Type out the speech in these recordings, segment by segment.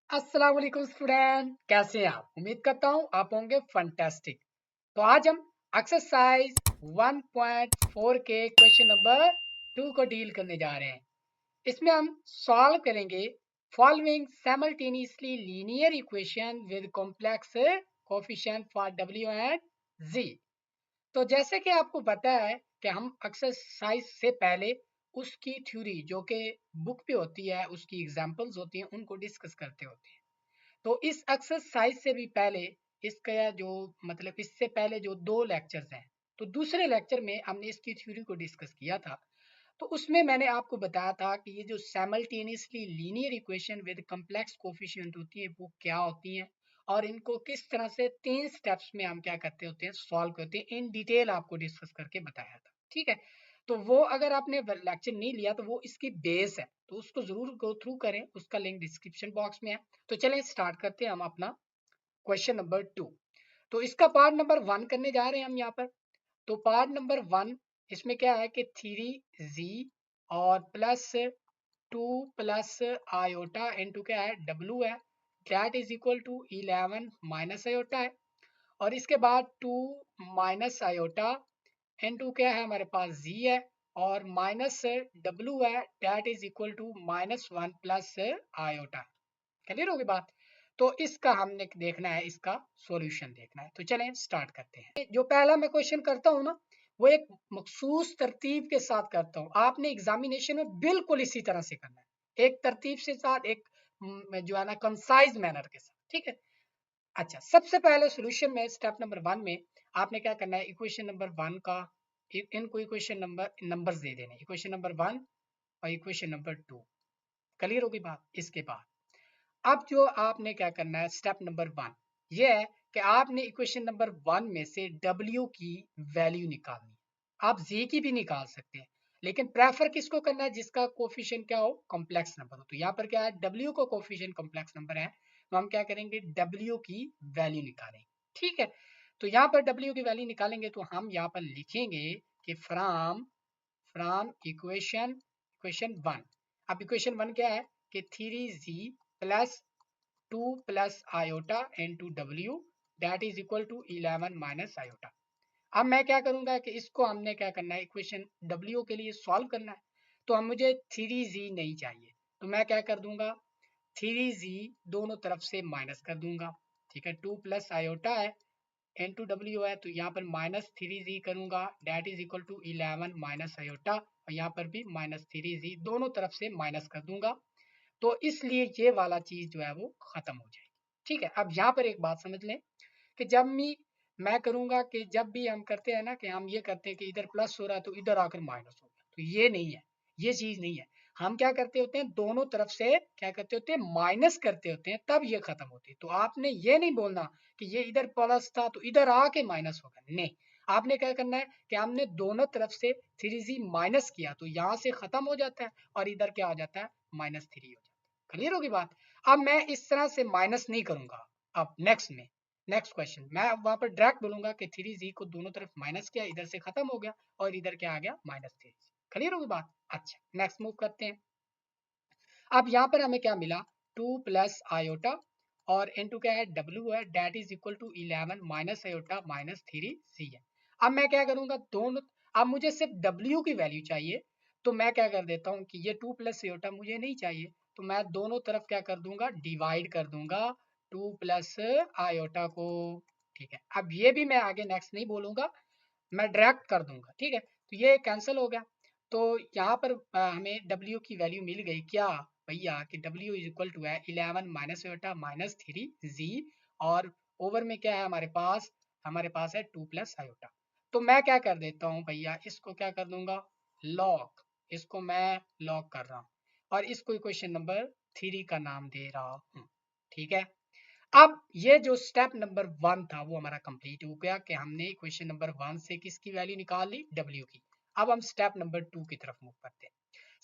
अस्सलाम वालेकुम स्टूडेंट, कैसे हैं आप? उम्मीद करता हूँ आप होंगे फंटास्टिक। तो आज हम एक्सरसाइज 1.4 के क्वेश्चन नंबर 2 को डील करने जा रहे हैं। इसमें हम सॉल्व करेंगे following simultaneously linear equation with complex coefficient for w and z। तो जैसे कि आपको पता है कि हम एक्सरसाइज से पहले उसकी थ्योरी जो कि बुक पे होती है, उसकी एग्जांपल्स होती हैं, उनको डिस्कस करते होते हैं। तो इस एक्सरसाइज से भी पहले इसका जो मतलब इससे पहले जो दो लेक्चर्स हैं, तो दूसरे लेक्चर में हमने इसकी थ्योरी को डिस्कस किया था। तो उसमें मैंने आपको बताया था कि ये जो simultaneously linear equation with complex coefficient होती है वो क्या होती हैं, और इनको किस तरह से 3 स्टेप्स में हम क्या करते होते हैं, सॉल्व करते हैं। इन डिटेल आपको डिस्कस करके बताया था, ठीक है। तो वो अगर आपने लेक्चर नहीं लिया तो वो इसकी बेस है, तो उसको जरूर गो थ्रू करें, उसका लिंक डिस्क्रिप्शन बॉक्स में है। तो चलें स्टार्ट करते हैं हम अपना क्वेश्चन नंबर 2। तो इसका पार्ट नंबर 1 करने जा रहे हैं हम यहाँ पर। तो पार्ट नंबर 1, इसमें क्या है कि 3z और प्लस 2 प्लस आयोटा इंटू क्या है, w है, that is equal to 11 minus iota है। और इसके बाद 2 माइनस आयोटा इंटू क्या है, हमारे पास z है, और माइनस w है, that is equal to -1 plus iota. Clear होगी बात? तो इसका हमने देखना है, इसका सॉल्यूशन देखना है। तो चलें स्टार्ट करते हैं। जो पहला मैं क्वेश्चन करता हूँ ना, वो एक मखसूस तरतीब के साथ करता हूँ। आपने एग्जामिनेशन में बिल्कुल इसी तरह से करना है, एक तरतीब से साथ, एक जो है ना कंसाइज मैनर के साथ, ठीक है। अच्छा, सबसे पहले सॉल्यूशन में स्टेप नंबर 1 में आपने क्या करना है, इक्वेशन नंबर 1 का इनको इक्वेशन नंबर्स दे देने, इक्वेशन नंबर 1 और इक्वेशन नंबर 2। क्लियर होगी बात? इसके बाद अब जो आपने क्या करना है, स्टेप नंबर 1 ये है कि आपने इक्वेशन नंबर 1 में से w की वैल्यू निकालनी है। आप z की भी निकाल सकते हैं, लेकिन प्रेफर किसको करना है, जिसका कोफिशिएंट क्या हो, कॉम्प्लेक्स नंबर हो। तो यहाँ पर क्या है, w को कोफिशिएंट कॉम्प्लेक्स नंबर है, तो हम क्या करेंगे, w की वैल्यू निकालेंगे, ठीक है। तो यहाँ पर w की वैल्यू निकालेंगे तो हम यहाँ पर लिखेंगे कि फ्रॉम फ्रॉम इक्वेशन 1। अब इक्वेशन 1 क्या है कि 3z plus 2 plus iota into w, that is equal to 11 minus iota. अब मैं क्या करूंगा कि इसको हमने क्या करना है, इक्वेशन w के लिए सॉल्व करना है। तो अब मुझे 3z नहीं चाहिए, तो मैं क्या कर दूंगा, 3z दोनों तरफ से माइनस कर दूंगा, ठीक है। 2 प्लस आयोटा है इंटू w है, तो यहाँ पर -3z करूंगा, that is equal to 11 minus iota, और यहाँ पर भी -3z, दोनों तरफ से माइनस कर दूंगा। तो इसलिए ये वाला चीज जो है वो खत्म हो जाएगी, ठीक है। अब यहाँ पर एक बात समझ लें कि जब भी मैं करूंगा कि जब भी हम करते हैं ना कि हम ये करते हैं कि इधर प्लस हो रहा है तो इधर आकर माइनस हो गया, तो ये नहीं है, ये चीज नहीं है। हम क्या करते होते हैं, दोनों तरफ से क्या करते होते हैं, माइनस करते होते हैं, तब ये खत्म होती है। तो आपने ये नहीं बोलना कि ये इधर प्लस था तो इधर आके माइनस हो गया, नहीं। आपने क्या करना है कि हमने दोनों तरफ से 3z माइनस किया, तो यहाँ से खत्म हो जाता है और इधर क्या हो जाता है, -3 हो जाता है। क्लियर होगी बात? अब मैं इस तरह से माइनस नहीं करूंगा। अब नेक्स्ट क्वेश्चन मैं अब वहां पर डायरेक्ट बोलूंगा कि 3z को दोनों तरफ माइनस किया, इधर से खत्म हो गया, और इधर क्या आ गया, -3। क्लियर होगी बात? अच्छा, नेक्स्ट मूव करते हैं। अब यहाँ पर हमें क्या मिला, 2 प्लस आयोटा और इनटू क्या है, w है, that is equal to 11 minus iota minus 3z है। अब मैं क्या करूंगा, दोनों, अब मुझे सिर्फ w की वैल्यू चाहिए, तो मैं क्या कर देता हूँ कि ये 2 प्लस आयोटा मुझे नहीं चाहिए, तो मैं दोनों तरफ क्या कर दूंगा, डिवाइड कर दूंगा 2 प्लस आयोटा को, ठीक है। अब ये भी मैं आगे नेक्स्ट नहीं बोलूंगा, मैं डायरेक्ट कर दूंगा, ठीक है। तो ये कैंसिल हो गया। तो यहाँ पर हमें w की वैल्यू मिल गई क्या भैया, कि w इज इक्वल टू है 11 माइनस आयोटा माइनस 3z, और ओवर में क्या है हमारे पास है 2 प्लस आयोटा। तो मैं क्या कर देता हूँ भैया, इसको क्या कर दूंगा, लॉग, इसको मैं लॉग कर रहा हूँ, और इसको इक्वेशन नंबर 3 का नाम दे रहा हूँ, ठीक है। अब ये जो स्टेप नंबर 1 था वो हमारा कंप्लीट हो गया कि हमने क्वेश्चन नंबर 1 से किसकी वैल्यू निकाल ली, w की। अब हम स्टेप नंबर 2 की तरफ मूव करते हैं।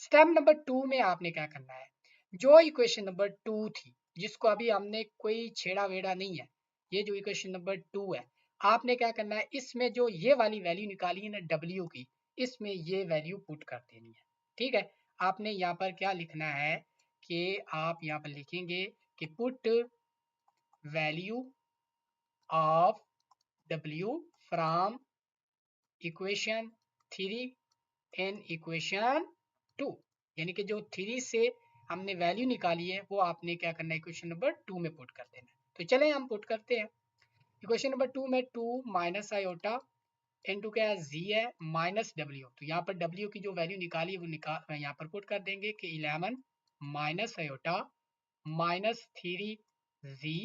स्टेप नंबर 2 में आपने क्या करना है, जो इक्वेशन नंबर 2 थी, जिसको अभी हमने कोई छेड़ा वेड़ा नहीं है, ये जो इक्वेशन नंबर 2 है, आपने क्या करना है, इसमें जो ये वाली वैल्यू निकाली है ना w की, इसमें ये वैल्यू पुट कर देनी है, ठीक है। आपने यहाँ पर क्या लिखना है कि आप यहाँ पर लिखेंगे कि put value of W from equation 3 in equation 2, यानी कि जो 3 से हमने वैल्यू निकाली है वो आपने क्या करना है इक्वेशन नंबर 2 में पुट कर देना है। तो चलें हम पुट करते हैं। इक्वेशन नंबर 2 में 2 माइनस आयोटा इनटू क्या है जी है माइनस डब्ल्यू, तो यहाँ पर डब्ल्यू की जो वैल्यू निकाली है वो यहाँ पर पुट कर देंगे कि 11 माइनस आयोटा माइनस 3 जी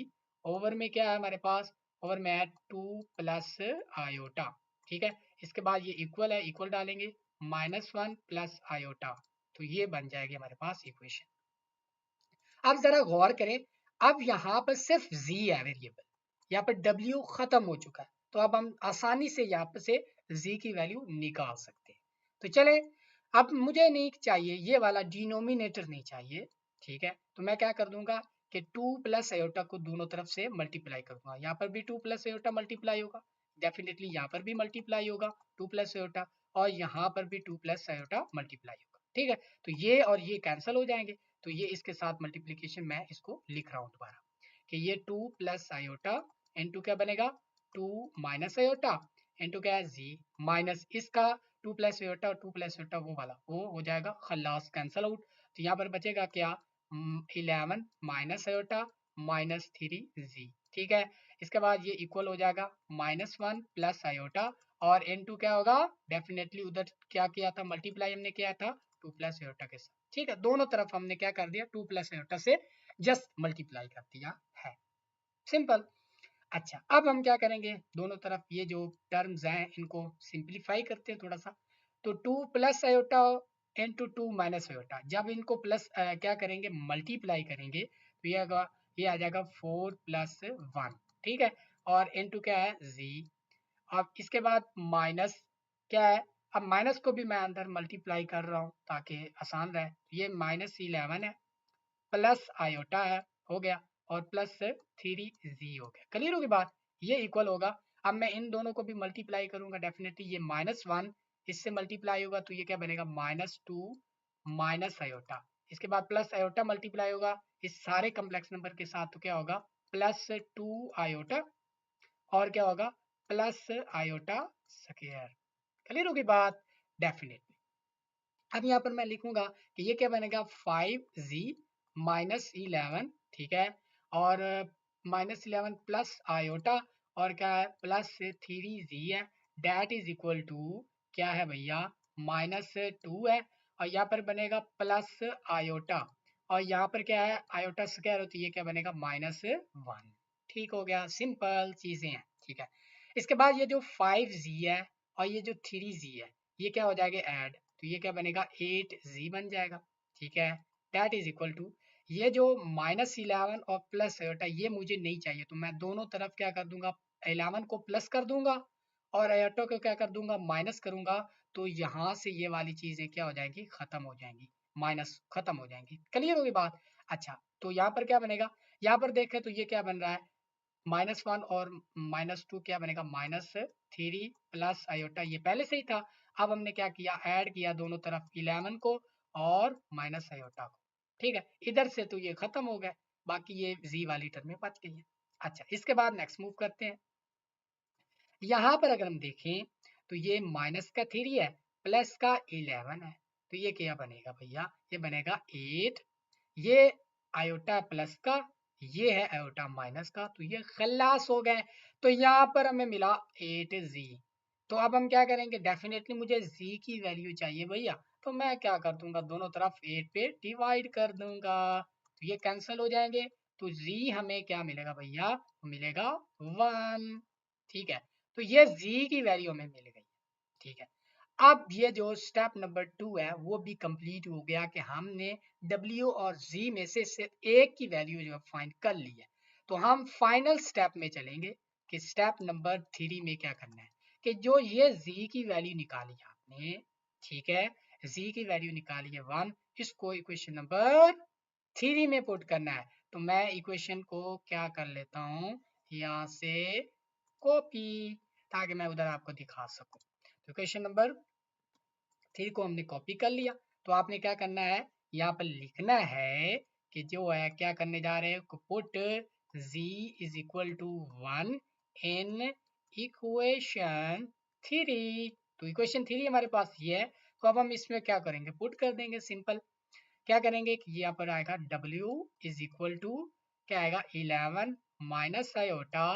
ओवर में क्या है हमारे पास, ओवर में है 2 प्लस आयोटा। ठीक है, इसके बाद ये इक्वल है, इक्वल डालेंगे -1 प्लस आयोटा, तो ये बन जाएगी हमारे पास इक्वेशन। अब जरा गौर करें, अब यहाँ पर सिर्फ z है वेरिएबल, यहाँ पर w खत्म हो चुका है, तो अब हम आसानी से यहाँ पर से z की वैल्यू निकाल सकते हैं। तो चले, अब मुझे नहीं चाहिए ये वाला डिनोमिनेटर नहीं चाहिए। ठीक है, तो मैं क्या कर दूंगा कि 2 प्लस आयोटा को दोनों तरफ से मल्टीप्लाई कर दूंगा। यहाँ पर भी 2 प्लस आयोटा मल्टीप्लाई होगा, डेफिनेटली यहाँ पर भी मल्टीप्लाई होगा 2 प्लस आयोटा, और यहाँ पर भी 2 प्लस आयोटा मल्टीप्लाई होगा। ठीक है, तो ये और ये कैंसिल हो जाएंगे, तो ये इसके साथ मल्टीप्लिकेशन मैं इसको लिख रहा हूँ दोबारा कि ये 2 प्लस आयोटा इंटू क्या बनेगा 2 माइनस आयोटा इंटू क्या है जी माइनस इसका 2 प्लस आयोटा और 2 प्लस आयोटा वो वाला वो हो जाएगा खल्लास कैंसल आउट। तो यहाँ पर बचेगा क्या 11 माइनस आयोटा माइनस 3 जी। ठीक है, इसके बाद ये इक्वल हो जाएगा -1 प्लस आयोटा और इनटू क्या होगा, डेफिनेटली उधर क्या किया था मल्टीप्लाई हमने किया था 2 प्लस आयोटा के साथ। ठीक है, दोनों तरफ हमने क्या कर दिया 2 प्लस आयोटा से जस्ट मल्टीप्लाई कर दिया है, सिंपल। अच्छा, अब हम क्या करेंगे, दोनों तरफ ये जो टर्म्स हैं इनको सिंप्लीफाई करते हैं थोड़ा सा। तो 2 plus iota into 2 minus iota, जब इनको प्लस क्या करेंगे मल्टीप्लाई करेंगे तो ये आ जाएगा 4 प्लस 1। ठीक है, और इंटू क्या है जी, अब इसके बाद माइनस क्या है, अब माइनस को भी मैं अंदर मल्टीप्लाई कर रहा हूँ ताकि आसान रहे। ये -11 है प्लस आयोटा है, हो गया, और प्लस 3 जी हो गया। क्लियर होगी बात, ये इक्वल होगा। अब मैं इन दोनों को भी मल्टीप्लाई करूंगा, डेफिनेटली ये -1 इससे मल्टीप्लाई होगा तो ये क्या बनेगा -2 माइनस आयोटा, इसके बाद प्लस आयोटा मल्टीप्लाई होगा इस सारे कम्प्लेक्स नंबर के साथ, तो क्या होगा +2 आयोटा और क्या होगा प्लस आयोटा स्क्वायर। क्लियर होगी बात, डेफिनेटली। अब यहाँ पर मैं लिखूंगा कि ये क्या बनेगा 5z माइनस 11। ठीक है, और -11 प्लस आयोटा और क्या है +3z है, डेट इज इक्वल टू क्या है भैया -2 है, और यहाँ पर बनेगा प्लस आयोटा और यहाँ पर क्या है आयोटा स्क्वायर, तो ये क्या बनेगा -1। ठीक हो गया, सिंपल चीजें हैं। ठीक है, इसके बाद ये जो 5z है और ये जो 3z है ये क्या हो जाएगा ऐड, तो ये क्या बनेगा 8z बन जाएगा। ठीक है, दैट इज इक्वल टू ये जो -11 और प्लस आयोटा ये मुझे नहीं चाहिए, तो मैं दोनों तरफ क्या कर दूंगा 11 को प्लस कर दूंगा और आयोटा को क्या कर दूंगा माइनस करूंगा, तो यहाँ से ये वाली चीजें क्या हो जाएंगी खत्म हो जाएंगी, माइनस खत्म हो जाएंगी। क्लियर होगी बात। अच्छा, तो यहाँ पर क्या बनेगा, यहाँ पर देखें तो ये क्या बन रहा है -1 और -2 क्या बनेगा -3 प्लस आयोटा, ये पहले से ही था। अब हमने क्या किया ऐड किया दोनों तरफ 11 को और माइनस आयोटा को। ठीक है, इधर से तो ये खत्म हो गए, बाकी ये जी वाली टर्म में बच गई है। अच्छा, इसके बाद नेक्स्ट मूव करते हैं। यहाँ पर अगर हम देखें तो ये माइनस का 3 है प्लस का 11 है, तो ये क्या बनेगा भैया ये बनेगा 8, ये आयोटा प्लस का ये है आयोटा माइनस का, तो ये खल्लास हो गए। तो यहाँ पर हमें मिला 8z। तो अब हम क्या करेंगे, डेफिनेटली मुझे z की वैल्यू चाहिए भैया, तो मैं क्या कर दूंगा दोनों तरफ 8 पे डिवाइड कर दूंगा, तो ये कैंसिल हो जाएंगे, तो z हमें क्या मिलेगा भैया मिलेगा 1। ठीक है, तो ये z की वैल्यू हमें मिल गई। ठीक है, अब ये जो स्टेप नंबर 2 है वो भी कंप्लीट हो गया कि हमने W और Z में से सिर्फ एक की वैल्यू जो है फाइंड कर ली है। तो हम फाइनल स्टेप में चलेंगे कि स्टेप नंबर 3 में क्या करना है कि जो ये Z की वैल्यू निकाली आपने, ठीक है Z की वैल्यू निकाली है 1, इसको इक्वेशन नंबर 3 में पुट करना है। तो मैं इक्वेशन को क्या कर लेता हूँ यहाँ से कॉपी, ताकि मैं उधर आपको दिखा सकूं। तो क्वेश्चन नंबर 3 को हमने कॉपी कर लिया, तो आपने क्या करना है यहाँ पर लिखना है कि जो है क्या करने जा रहे हैं, put z is equal to 1 in equation 3। तो इक्वेशन 3 हमारे पास ये है, तो अब हम इसमें क्या करेंगे, पुट कर देंगे। सिंपल क्या करेंगे कि यहाँ पर आएगा w इज इक्वल टू क्या आएगा 11 माइनस आयोटा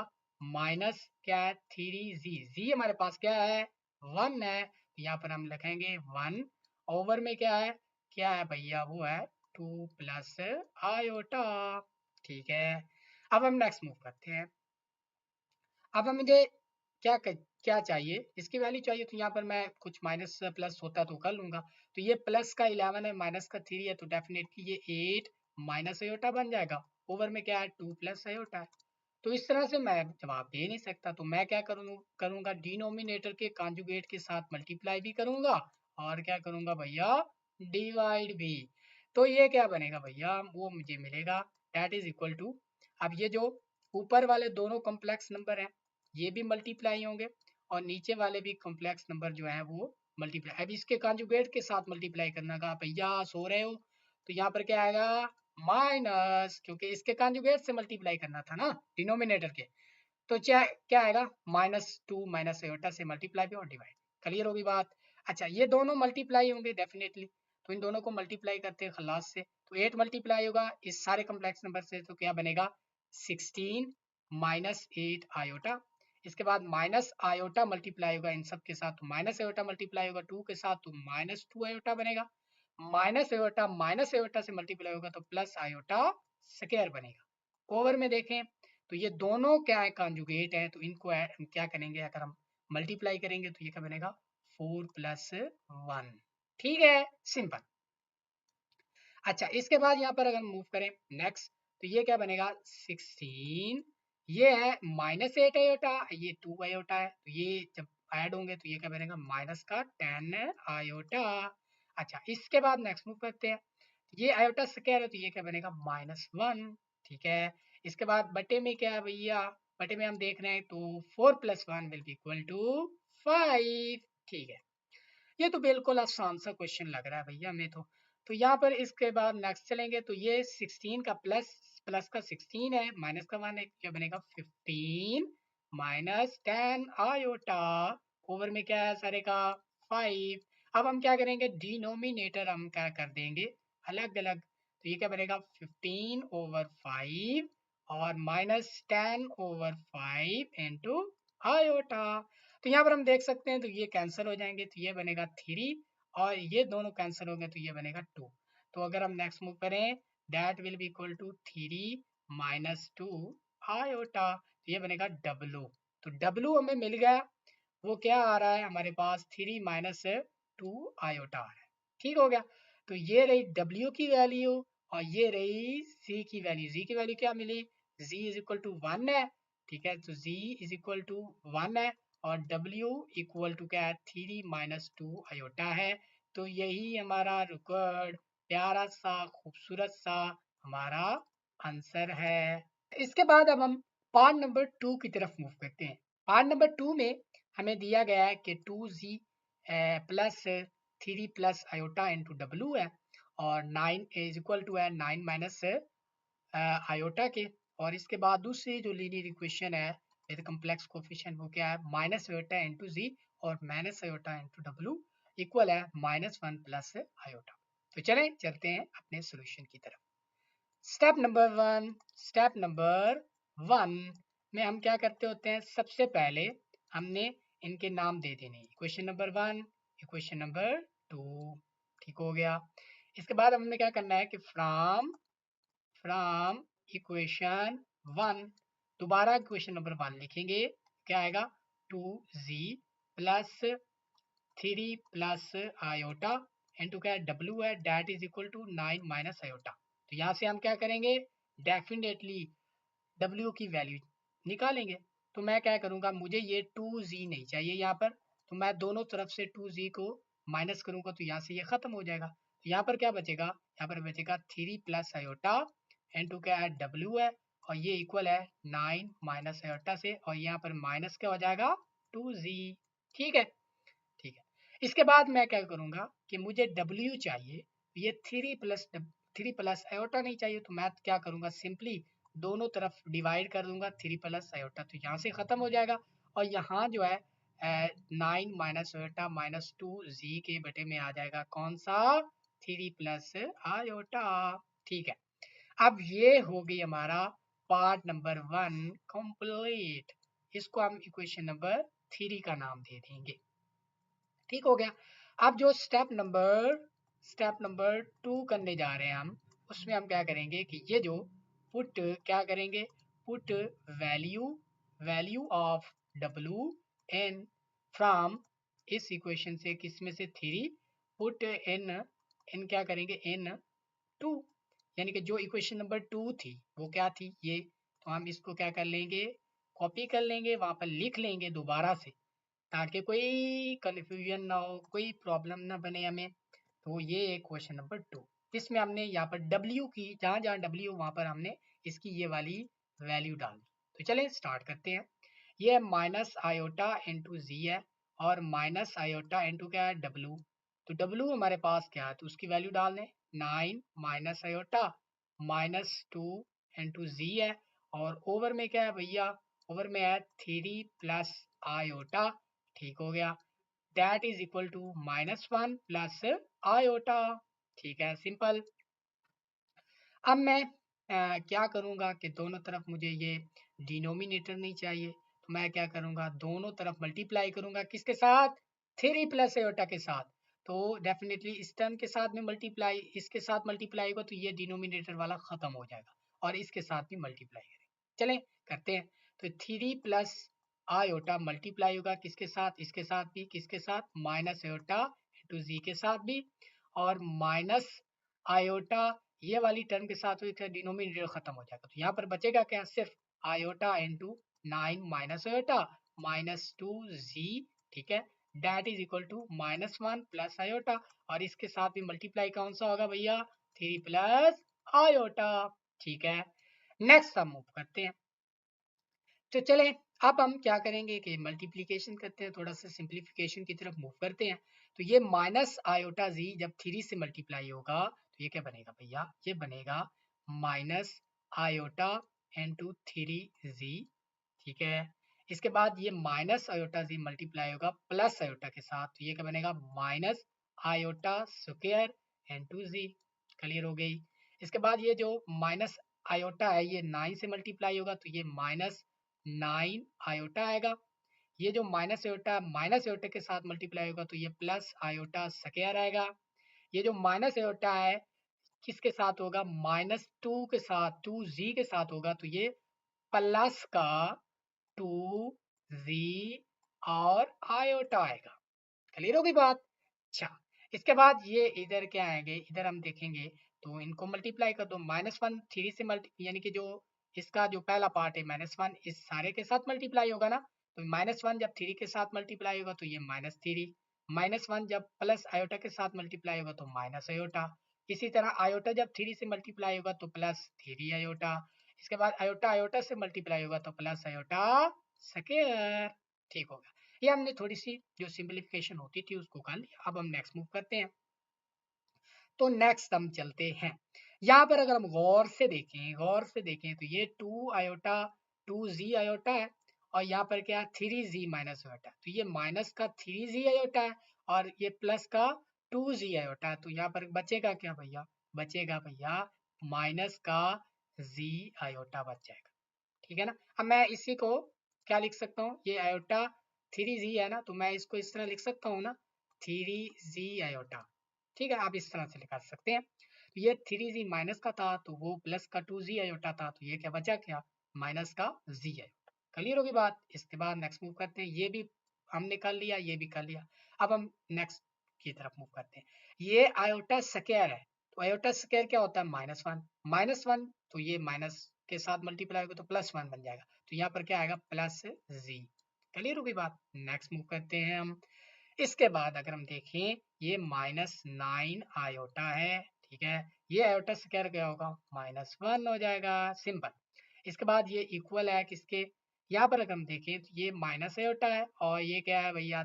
माइनस क्या है 3z हमारे पास क्या है 1 है, तो यहाँ पर हम लिखेंगे 1 ओवर में क्या है भैया, वो है 2 प्लस आयोटा। ठीक है, अब हम नेक्स्ट मूव करते हैं। अब हम मुझे क्या चाहिए, इसकी वैल्यू चाहिए, तो यहाँ पर मैं कुछ माइनस प्लस होता तो कर लूंगा। तो ये प्लस का 11 है, माइनस का 3 है, तो डेफिनेटली ये 8 माइनस अयोटा बन जाएगा। ओवर में क्या है 2 प्लस अयोटा है। तो इस तरह से मैं जवाब दे नहीं सकता, तो मैं क्या करूंगा डिनोमिनेटर के कॉन्जुगेट के साथ मल्टीप्लाई भी करूंगा और क्या करूंगा भैया डिवाइड भी। तो ये क्या बनेगा भैया, वो मुझे मिलेगा दैट इज इक्वल टू, अब ये जो ऊपर वाले दोनों कॉम्प्लेक्स नंबर हैं ये भी मल्टीप्लाई होंगे और नीचे वाले भी कॉम्प्लेक्स नंबर जो है वो मल्टीप्लाई। अब इसके कॉन्जुगेट के साथ मल्टीप्लाई करना का भैया सो रहे हो, तो यहाँ पर क्या आएगा माइनस, क्योंकि इसके कॉन्जुगेट से मल्टीप्लाई करना था ना डिनोमिनेटर के। तो क्या आएगा -2 माइनस अयोटा से मल्टीप्लाई भी और डिवाइड। क्लियर होगी बात। अच्छा ये दोनों मल्टीप्लाई होंगे डेफिनेटली, तो इन दोनों को मल्टीप्लाई करते हैं खलास से, तो 8 मल्टीप्लाई होगा इस सारे कम्प्लेक्स नंबर से, तो क्या बनेगा 16 माइनस 8 आयोटा। इसके बाद माइनस आयोटा मल्टीप्लाई होगा इन सब के साथ, तो माइनस आयोटा मल्टीप्लाई होगा 2 के साथ, तो -2 आयोटा बनेगा। माइनस आयोटा से मल्टीप्लाई होगा तो प्लस आयोटा स्क्वायर बनेगा। ओवर में देखें तो ये दोनों क्या है कॉन्जुगेट है, तो इनको क्या करेंगे, अगर हम मल्टीप्लाई करेंगे तो ये क्या बनेगा 4 प्लस 1। ठीक है, सिंपल। अच्छा इसके बाद यहाँ पर अगर मूव करें नेक्स्ट, तो ये क्या बनेगा 16, ये है -8 आयोटा, ये 2 आयोटा है, तो ये जब ऐड होंगे तो ये क्या बनेगा माइनस का 10 आयोटा। अच्छा इसके बाद नेक्स्ट मूव करते हैं, ये आयोटा स्क्वायर है तो ये क्या बनेगा -1। ठीक है, इसके बाद बटे में क्या है भैया, बटे में हम देख रहे हैं तो 4 plus 1 will be equal to 5। ठीक है, ये तो बिल्कुल आसान सा क्वेश्चन लग रहा है भैया हमें तो यहाँ पर इसके बाद नेक्स्ट चलेंगे, तो ये 16 का प्लस प्लस का 16 है माइनस का 1 है, क्या बनेगा 15 माइनस 10 आयोटा। ओवर में क्या है सारे का 5। अब हम क्या करेंगे डिनोमिनेटर हम क्या कर देंगे अलग अलग, तो ये क्या बनेगा 15 ओवर 5 और -10 ओवर 5 इंटू आयोटा। तो यहाँ पर हम देख सकते हैं तो ये कैंसिल हो जाएंगे, तो ये बनेगा 3 और ये दोनों कैंसिल हो गए तो ये बनेगा 2। तो अगर हम नेक्स्ट मूव करें that will be equal to 3 -2 iota, तो ये बनेगा W। तो W हमें मिल गया, वो क्या आ रहा है हमारे पास 3 -2 आयोटा आ रहा है। ठीक हो गया, तो ये रही W की वैल्यू और ये रही Z की वैल्यू। Z की वैल्यू क्या मिली, Z इज इक्वल टू 1 है। ठीक है, तो Z इज इक्वल टू 1 है और W इक्वल टू क्या है 3 -2 आयोटा है। तो यही हमारा रिकॉर्ड प्यारा सा खूबसूरत सा हमारा आंसर है। इसके बाद अब हम पार्ट नंबर 2 की तरफ मूव करते हैं। पार्ट नंबर 2 में हमें दिया गया है कि 2z plus 3 plus iota into W है और 9 इज इक्वल टू है 9 माइनस आयोटा के। और इसके बाद दूसरी जो लीनियर इक्वेशन है विद कम्प्लेक्स कोफिशिएंट वो क्या है माइनस आयोटा इंटू जी और minus iota into W equal है -1 प्लस आयोटा। तो चलें चलते हैं अपने सोल्यूशन की तरफ। स्टेप नंबर 1 में हम क्या करते होते हैं, सबसे पहले हमने इनके नाम दे देने, इक्वेशन नंबर 1 इक्वेशन नंबर 2। ठीक हो गया, इसके बाद हमने क्या करना है कि फ्रॉम इक्वेशन 1 दोबारा इक्वेशन नंबर 1 लिखेंगे, क्या आएगा 2z plus 3 plus iota into क्या W है that is equal to 9 minus iota. तो यहाँ से हम क्या करेंगे डेफिनेटली W की वैल्यू निकालेंगे। तो मैं क्या करूँगा, मुझे ये 2z नहीं चाहिए यहाँ पर, तो मैं दोनों तरफ से 2z को माइनस करूँगा तो यहाँ से ये खत्म हो जाएगा। तो यहाँ पर क्या बचेगा, यहाँ पर बचेगा 3 प्लस आयोटा इंटू क्या है W है और ये इक्वल है 9 माइनस आयोटा से और यहाँ पर माइनस क्या हो जाएगा 2z। ठीक है, ठीक है, इसके बाद मैं क्या करूँगा कि मुझे W चाहिए, ये थ्री प्लस आयोटा नहीं चाहिए, तो मैं क्या करूँगा, सिंपली दोनों तरफ डिवाइड कर दूंगा, 3 प्लस आयोटा, तो यहाँ से ख़त्म हो जाएगा। और यहाँ जो है 9 माइनस आयोटा माइनस 2 जी के बटे में आ जाएगा कौन सा, 3 प्लस आयोटा। ठीक है, अब ये हो गई हमारा पार्ट नंबर 1 कंप्लीट। इसको हम इक्वेशन नंबर 3 का नाम दे देंगे। ठीक हो गया। अब जो स्टेप नंबर 2 करने जा रहे हैं हम, उसमें हम क्या करेंगे कि ये जो पुट क्या करेंगे, put value value of W in from इस इक्वेशन से, किस में से, 3, पुट इन क्या करेंगे, इन 2, यानी कि जो इक्वेशन नंबर 2 थी वो क्या थी, ये, तो हम इसको क्या कर लेंगे, कॉपी कर लेंगे, वहां पर लिख लेंगे दोबारा से, ताकि कोई कन्फ्यूजन ना हो, कोई प्रॉब्लम ना बने हमें। तो ये है क्वेश्चन नंबर 2, जिसमें हमने यहाँ पर W की, जहाँ जहाँ W वहाँ पर हमने इसकी ये वाली वैल्यू डाल दी। तो चलें स्टार्ट करते हैं। ये माइनस आयोटा इंटू जी है, और माइनस आयोटा इंटू क्या है, W। तो W हमारे पास क्या है, तो उसकी वैल्यू डाल दें, 9 माइनस आयोटा माइनस 2 इंटू जी है, और ओवर में क्या है भैया, ओवर में है 3 प्लस आयोटा। ठीक हो गया, that is equal to -1 plus iota. ठीक है, सिंपल। अब मैं क्या करूँगा कि दोनों तरफ मुझे ये डिनोमिनेटर नहीं चाहिए, तो मैं क्या करूँगा, दोनों तरफ मल्टीप्लाई करूँगा, किसके साथ, 3 प्लस आयोटा के साथ। तो डेफिनेटली इस टर्म के साथ में मल्टीप्लाई, इसके साथ मल्टीप्लाई होगा, तो ये डिनोमिनेटर वाला ख़त्म हो जाएगा, और इसके साथ भी मल्टीप्लाई करें। चलें करते हैं। तो 3 प्लस आयोटा मल्टीप्लाई होगा किसके साथ, इसके साथ भी, किसके साथ, माइनस आयोटा इंटू जी के साथ भी, और माइनस आयोटा ये वाली टर्म के साथ हुई, डिनोमिनेटर खत्म हो जाएगा, तो यहाँ पर बचेगा क्या, सिर्फ iota into 9 minus iota minus 2 जी। ठीक है, that is equal to -1 plus iota, और इसके साथ भी मल्टीप्लाई कौन सा होगा भैया, 3 प्लस आयोटा। ठीक है, नेक्स्ट हम मूव करते हैं। तो चले अब हम क्या करेंगे कि मल्टीप्लिकेशन करते हैं, थोड़ा सा सिंप्लीफिकेशन की तरफ मूव करते हैं। तो ये माइनस आयोटा जी जब 3 से मल्टीप्लाई होगा, तो ये क्या बनेगा भैया, ये बनेगा माइनस आयोटा इंटू 3 जी। ठीक है, इसके बाद ये माइनस आयोटा जी मल्टीप्लाई होगा प्लस आयोटा के साथ, तो ये क्या बनेगा, माइनस आयोटा स्क्वायर इंटू जी। क्लियर हो गई। इसके बाद ये जो माइनस आयोटा है ये 9 से मल्टीप्लाई होगा, तो ये -9 आयोटा आएगा। ये जो माइनस आयोटा के साथ मल्टीप्लाई होगा, तो ये प्लस आयोटा स्क्वायर आएगा। ये जो माइनस आयोटा है किसके साथ होगा, -2 के साथ, 2 जी के साथ होगा, तो ये प्लस का 2 जी और आयोटा आएगा। क्लियर होगी बात। अच्छा, इसके बाद ये इधर क्या आएंगे, इधर हम देखेंगे, तो इनको मल्टीप्लाई कर दो, -1 3 से मल्टी, यानी कि जो इसका जो पहला पार्ट है -1 इस सारे के साथ मल्टीप्लाई होगा ना, तो -1 जब 3 के साथ मल्टीप्लाई होगा तो ये -3, -1 जब प्लस आयोटा के साथ मल्टीप्लाई होगा तो माइनस आयोटा, इसी तरह आयोटा जब 3 से मल्टीप्लाई होगा तो +3 आयोटा, इसके बाद आयोटा आयोटा से मल्टीप्लाई होगा तो प्लस आयोटा स्क्वायर। ठीक होगा, ये हमने थोड़ी सी जो सिंप्लीफिकेशन होती थी उसको कर लिया। अब हम नेक्स्ट मूव करते हैं। तो नेक्स्ट हम चलते हैं, यहाँ पर अगर हम गौर से देखें तो ये 2 आयोटा 2 जी आयोटा है, और यहाँ पर क्या 3 जी माइनस आयोटा है, तो ये माइनस का 3 जी आयोटा है, और ये प्लस का 2 जी आयोटा है, तो यहाँ पर बचेगा क्या भैया, बचेगा भैया माइनस का जी आयोटा बच जाएगा। ठीक है ना, अब मैं इसी को क्या लिख सकता हूँ, ये आयोटा 3 जी है ना, तो मैं इसको इस तरह लिख सकता हूँ ना, 3 जी आयोटा। ठीक है, आप इस तरह से लिखा सकते हैं। तो ये 3 जी माइनस का था, तो वो प्लस का 2 जी आयोटा था, तो ये क्या बचा, क्या माइनस का जी आयोटा। क्लियर होगी बात। इसके बाद नेक्स्ट मूव करते हैं, ये भी हमने कर लिया, ये भी कर लिया। अब हम नेक्स्ट की तरफ मूव करते हैं। ये आयोटा स्क्वायर है, तो आयोटा स्क्वायर क्या होता है, -1 तो ये माइनस के साथ मल्टीप्लाई होगा तो +1 बन जाएगा, तो यहाँ पर क्या आएगा, +जी। क्लियर होगी बात। नेक्स्ट मूव करते हैं हम। इसके बाद अगर हम देखें, ये -9 आयोटा है, ठीक है, ये आयोटा स्क्वायर क्या होगा, -1 हो जाएगा, सिंपल। इसके बाद ये इक्वल है किसके, यहाँ पर अगर हम देखें तो ये माइनस आयोटा है, और ये क्या है भैया,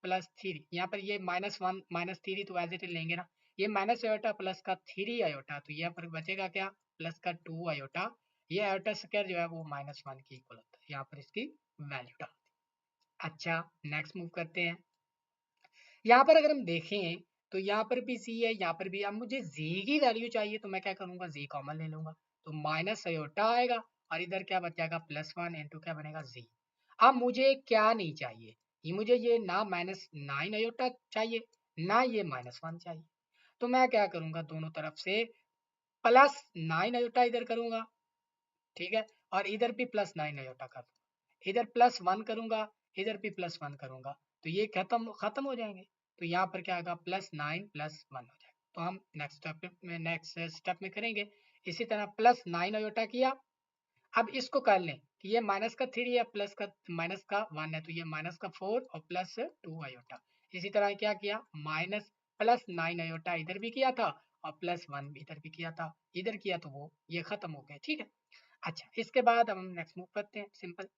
+3, यहाँ पर ये -1 -3 तो एज इट इज लेंगे ना, ये माइनस आयोटा प्लस का 3 आयोटा, तो यहाँ पर बचेगा क्या, प्लस का 2 आयोटा। ये आयोटा स्क्वायर जो है वो -1 के इक्वल होता है, यहाँ पर इसकी वैल्यू डाल दी। अच्छा नेक्स्ट मूव करते हैं। यहाँ पर अगर हम देखें तो यहाँ पर भी z है, यहाँ पर भी। अब मुझे z की वैल्यू चाहिए तो मैं क्या करूंगा, z कॉमन ले लूंगा, तो माइनस आयोटा आएगा और इधर क्या बच जाएगा, +1 इंटू क्या बनेगा, z। अब मुझे क्या नहीं चाहिए, ये मुझे ये ना -9 आयोटा चाहिए ना ये -1 चाहिए, तो मैं क्या करूंगा, दोनों तरफ से +9 आयोटा इधर करूंगा, ठीक है, और इधर भी +9 आयोटा कर दूंगा, इधर +1 करूंगा, इधर भी +1 करूंगा, तो ये खत्म हो जाएंगे। तो यहाँ पर क्या आएगा, +9 +1 हो जाएगा। तो हम नेक्स्ट स्टेप में करेंगे इसी तरह, +9 आयोटा किया। अब इसको कर लें कि ये -3 है, प्लस का -1 है, तो ये -4 और +2 आयोटा। इसी तरह क्या किया, +9 आयोटा इधर भी किया था और +1 भी इधर भी किया था, इधर किया तो वो ये खत्म हो गया, ठीक है। अच्छा इसके बाद अब हम नेक्स्ट मूव करते हैं, सिंपल।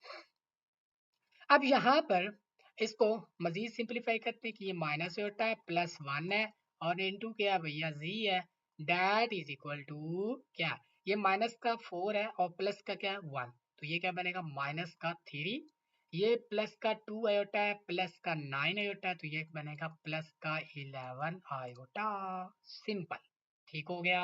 अब यहाँ पर इसको मजीद सिंप्लीफाई करते हैं कि ये माइनस होता है, +1 है और इनटू क्या भैया, z है, दैट इज इक्वल टू क्या, ये माइनस का 4 है और प्लस का क्या है 1, तो ये क्या बनेगा, -3। ये प्लस का 2 आयोटा है, प्लस का 9 आयोटा है, तो ये बनेगा प्लस का 11 आयोटा। सिंपल, ठीक हो गया,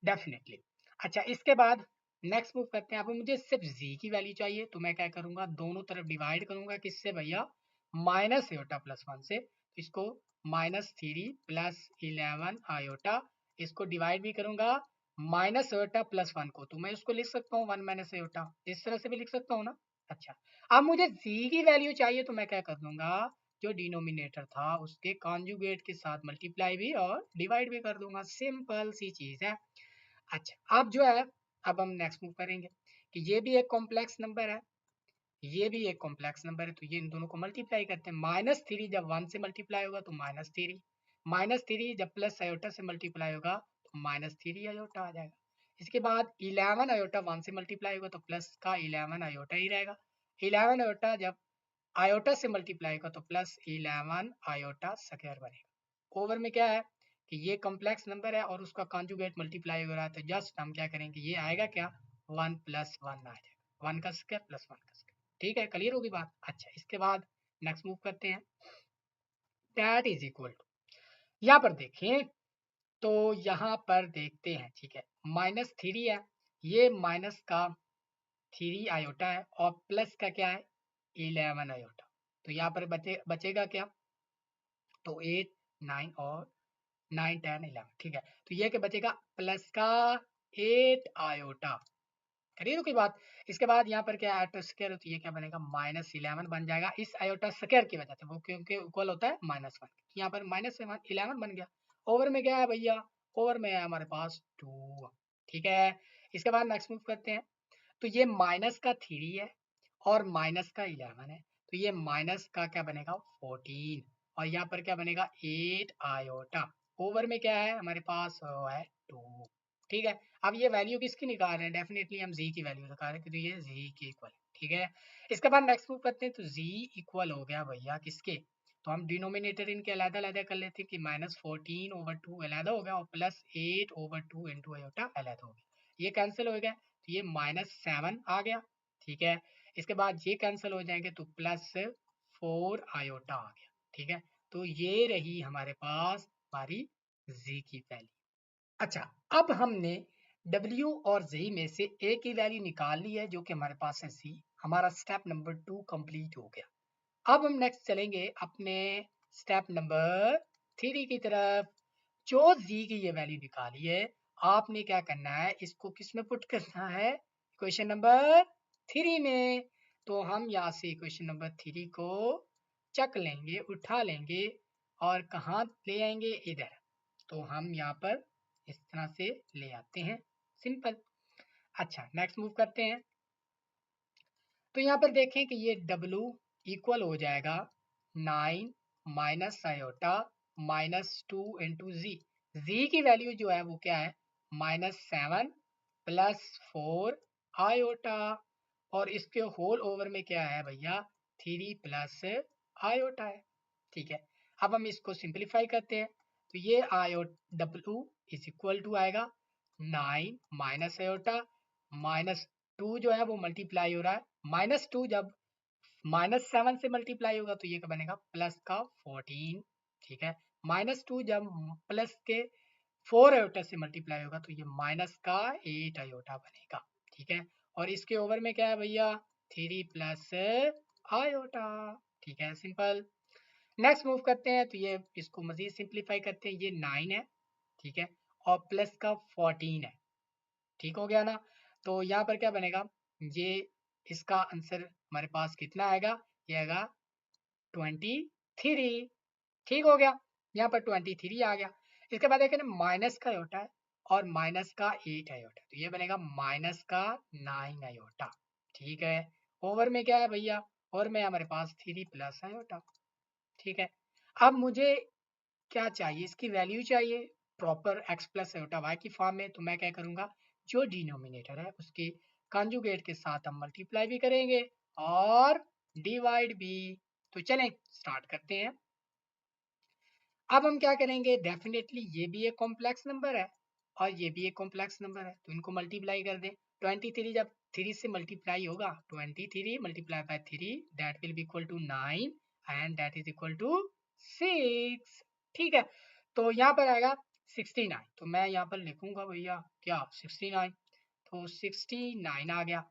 डेफिनेटली। अच्छा इसके बाद नेक्स्ट मूव करते हैं। अब मुझे सिर्फ z की वैल्यू चाहिए, तो मैं क्या करूंगा, दोनों तरफ डिवाइड करूंगा, किससे भैया, माइनस आयोटा +1 से। इसको -3 + 11 आयोटा, इसको डिवाइड भी करूंगा माइनस आयोटा +1 को, तो मैं इसको लिख सकता हूँ 1 - आयोटा, इस तरह से भी लिख सकता हूँ ना। अच्छा अब मुझे z की वैल्यू चाहिए, तो मैं क्या कर दूंगा, जो डिनोमिनेटर था उसके कॉन्जुगेट के साथ मल्टीप्लाई भी और डिवाइड भी कर दूंगा, सिंपल सी चीज है। अच्छा अब जो है, अब हम नेक्स्ट मूव करेंगे कि ये भी एक कॉम्प्लेक्स नंबर है, ये भी एक कॉम्प्लेक्स नंबर है, तो ये इन दोनों को मल्टीप्लाई करते हैं। -3 जब 1 से मल्टीप्लाई होगा तो -3, -3 जब प्लस आयोटा से मल्टीप्लाई होगा तो -3 आयोटा आ जाएगा। इसके बाद 11 आयोटा 1 से मल्टीप्लाई होगा तो प्लस का 11 आयोटा ही रहेगा। 11 आयोटा जब आयोटा से मल्टीप्लाई होगा तो +11 आयोटा स्क्वायर बनेगा। ओवर में क्या है कि ये कॉम्प्लेक्स नंबर है और उसका कॉन्जुगेट मल्टीप्लाई हो रहा है, तो जस्ट हम क्या करेंगे, ये आएगा क्या, 1 + 1 आ जाएगा, 1 का स्क्वायर +1 का स्क्वायर, ठीक है, क्लियर होगी बात। अच्छा इसके बाद नेक्स्ट मूव करते हैं, दैट इज इक्वल टू, यहाँ पर देखें तो यहाँ पर देखते हैं, ठीक है, -3 है, ये माइनस का 3 आयोटा है और प्लस का क्या है 11 आयोटा, तो यहाँ पर बचेगा क्या, तो 8 9 और 9 10 11, ठीक है, तो ये क्या बचेगा, प्लस का 8 आयोटा, करिए कोई बात। इसके बाद यहाँ पर क्या आयोटा स्क्वायर, तो ये क्या बनेगा, -11 बन जाएगा इस आयोटा स्क्वायर की वजह से, वो क्योंकि इक्वल होता है -1, यहाँ पर -11 बन गया। ओवर में क्या है भैया, ओवर में है हमारे पास 2, ठीक है। इसके बाद नेक्स्ट मूव करते हैं, तो ये -3 है और -11 है, तो ये माइनस का क्या बनेगा 14 और यहाँ पर क्या बनेगा 8 आयोटा। ओवर में क्या है हमारे पास है 2, ठीक है। अब ये वैल्यू किसकी निकाल रहे हैं, डेफिनेटली हम z की वैल्यू निकाल रहे हैं क्योंकि ये z के इक्वल है, ठीक है। इसके बाद नेक्स्ट मूव करते हैं, तो z इक्वल हो गया भैया किसके, तो हम डिनोमिनेटर इनके अलग-अलग कर लेते हैं कि -14/2 अलग हो गया और +8/2 इंटू आयोटा अलग हो गया, ये कैंसिल हो गया, तो ये -7 आ गया, ठीक है। इसके बाद ये कैंसिल हो जाएंगे तो +4 आयोटा आ गया, ठीक है। तो ये रही हमारे पास हमारी z की वैल्यू। अच्छा अब हमने W और Z में से A की वैल्यू निकाल ली है जो कि हमारे पास है C, हमारा स्टेप नंबर 2 कंप्लीट हो गया। अब हम नेक्स्ट चलेंगे अपने स्टेप नंबर 3 की तरफ। जो Z की ये वैल्यू निकाली है, आपने क्या करना है, इसको किस में पुट करना है, क्वेश्चन नंबर 3 में। तो हम यहाँ से क्वेश्चन नंबर 3 को चक लेंगे, उठा लेंगे और कहाँ ले आएंगे, इधर। तो हम यहाँ पर इस तरह से ले आते हैं, सिंपल। अच्छा नेक्स्ट मूव करते हैं, तो यहाँ पर देखें कि ये W इक्वल हो जाएगा 9 minus iota -2 into Z। Z की वैल्यू जो है वो क्या है, -7 +4 आयोटा और इसके होल ओवर में क्या है भैया 3 प्लस आयोटा है, ठीक है। अब हम इसको सिंप्लीफाई करते हैं, तो ये आयो W इज इक्वल टू आएगा 9 माइनस आयोटा माइनस 2 जो है वो मल्टीप्लाई हो रहा है, -2 जब -7 से मल्टीप्लाई होगा तो ये क्या बनेगा प्लस का 14, ठीक है। -2 जब प्लस के 4 आयोटा से मल्टीप्लाई होगा तो ये माइनस का 8 आयोटा बनेगा, ठीक है। और इसके ओवर में क्या है भैया 3 प्लस आयोटा, ठीक है, सिंपल। नेक्स्ट मूव करते हैं तो ये इसको मजीद सिंप्लीफाई करते हैं, ये 9 है, ठीक है, और प्लस का 14 है, ठीक हो गया ना। तो यहाँ पर क्या बनेगा, ये इसका आंसर हमारे पास कितना आएगा, ये आएगा 23, ठीक हो गया। यहाँ पर 23 आ गया। इसके बाद देखें ना माइनस का आयोटा है और माइनस का 8 आयोटा, तो ये बनेगा माइनस का 9 आयोटा, ठीक है। ओवर में क्या है भैया, ओवर में हमारे पास 3 प्लस आयोटा, ठीक है। अब मुझे क्या चाहिए, इसकी वैल्यू चाहिए proper x plus iota y की फॉर्म में। तो मैं क्या करूंगा, जो डिनोमिनेटर है उसके कॉन्जुगेट के साथ हम मल्टीप्लाई भी करेंगे और डिवाइड भी। तो चलें स्टार्ट करते हैं। अब हम क्या करेंगे, डेफिनेटली ये भी एक कॉम्प्लेक्स नंबर है और ये भी एक कॉम्प्लेक्स नंबर है, तो इनको मल्टीप्लाई कर दें। 23 जब 3 से मल्टीप्लाई होगा, 23 multiply by 3 that will be equal to 9 and that is equal to 6, ठीक है। तो यहाँ पर आएगा 69, तो मैं यहाँ पर लिखूंगा भैया क्या 69, तो 69 आ गया।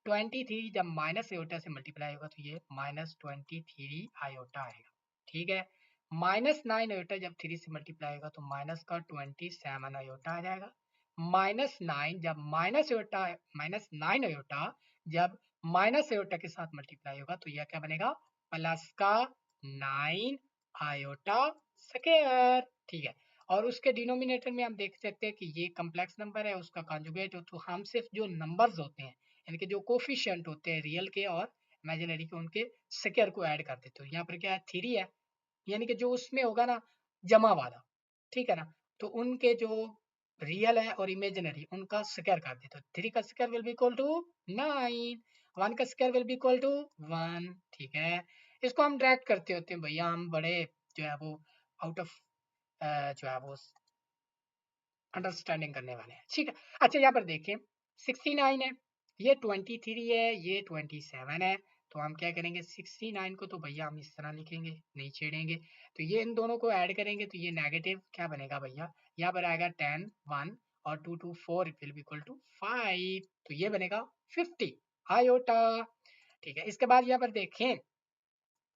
23 जब माइनस आयोटा से मल्टीप्लाई होगा तो ये -23 आयोटा आएगा, ठीक है। -9 आयोटा जब 3 से मल्टीप्लाई होगा तो माइनस का 27 आयोटा आ जाएगा। -9 जब -9 आयोटा जब माइनस आयोटा के साथ मल्टीप्लाई होगा तो यह क्या बनेगा प्लस का 9 आयोटा स्क्वायर, ठीक है। और उसके डिनोमिनेटर में हम देख सकते हैं कि ये कम्प्लेक्स नंबर है, उसका कॉन्जुगेट हो, तो हम सिर्फ जो नंबर्स होते हैं यानी कि जो कोफिशिएंट होते हैं रियल के और इमेजिनरी के उनके स्क्वायर को ऐड कर देते हो। यहाँ पर क्या है 3 है, यानी कि जो उसमें होगा ना जमा वाला, ठीक है ना, तो उनके जो रियल है और इमेजिनरी उनका स्क्वायर कर देते हो। 3 का square will be equal to 9, 1 का square will be equal to 1, ठीक है। इसको हम डायरेक्ट करते होते हैं भैया, हम बड़े जो है वो आउट ऑफ जो है वो अंडरस्टैंडिंग करने वाले हैं, ठीक है। अच्छा यहाँ पर देखें 69 है, ये 23 है, ये 27 है, तो हम क्या करेंगे 69 को तो भैया हम इस तरह लिखेंगे, नहीं छेड़ेंगे। तो ये इन दोनों को ऐड करेंगे तो ये नेगेटिव क्या बनेगा भैया, यहाँ पर आएगा 10 1 और 2 2 4 it will be equal to 5, तो ये बनेगा 50 आयोटा, ठीक है। इसके बाद यहाँ पर देखें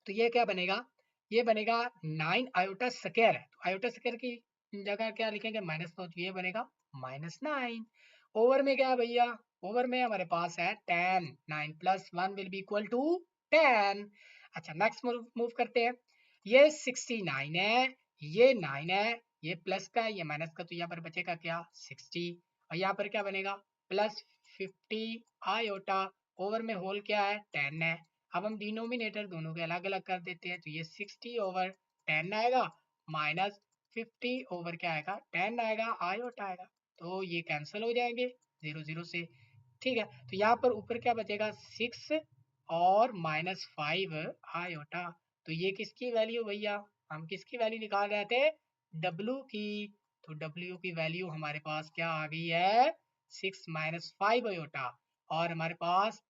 तो ये क्या बनेगा, ये बनेगा 9 आयोटा स्क्वायर है, तो आयोटा स्क्वायर की जगह क्या लिखेंगे माइनस, तो ये बनेगा -9। ओवर में क्या है भैया, ओवर में हमारे पास है 10, 9 plus 1 will be equal to 10। अच्छा नेक्स्ट मूव करते हैं, ये 69 है, ये 9 है, ये प्लस का है, ये माइनस का, तो यहाँ पर बचेगा क्या 60, और यहाँ पर क्या बनेगा प्लस 50 आयोटा। ओवर में होल क्या है 10 है। अब हम डिनोमिनेटर दोनों के अलग अलग कर देते हैं, तो ये 60 ओवर 10 आएगा माइनस 50 ओवर क्या आएगा 10 आएगा आयोटा आएगा, तो ये कैंसिल हो जाएंगे 0 0 से, ठीक है। तो यहाँ पर ऊपर क्या बचेगा 6 और -5 आयोटा, तो ये किसकी वैल्यू भैया, हम किसकी वैल्यू निकाल रहे थे W की, तो W की वैल्यू हमारे पास क्या आ गई है 6 -5 आयोटा, और हमारे पास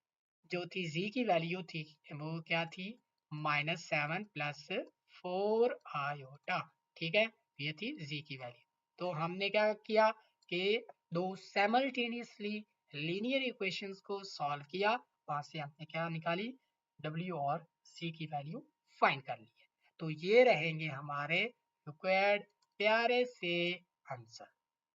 जो थी z की वैल्यू थी वो क्या थी -7 प्लस 4 आयोटा, ठीक है, ये थी z की वैल्यू। तो हमने क्या किया कि दो साइमल्टेनियसली लीनियर इक्वेशंस को सॉल्व किया, वहां से हमने क्या निकाली w और c की वैल्यू फाइंड कर ली है। तो ये रहेंगे हमारे रिक्वायर्ड प्यारे से आंसर।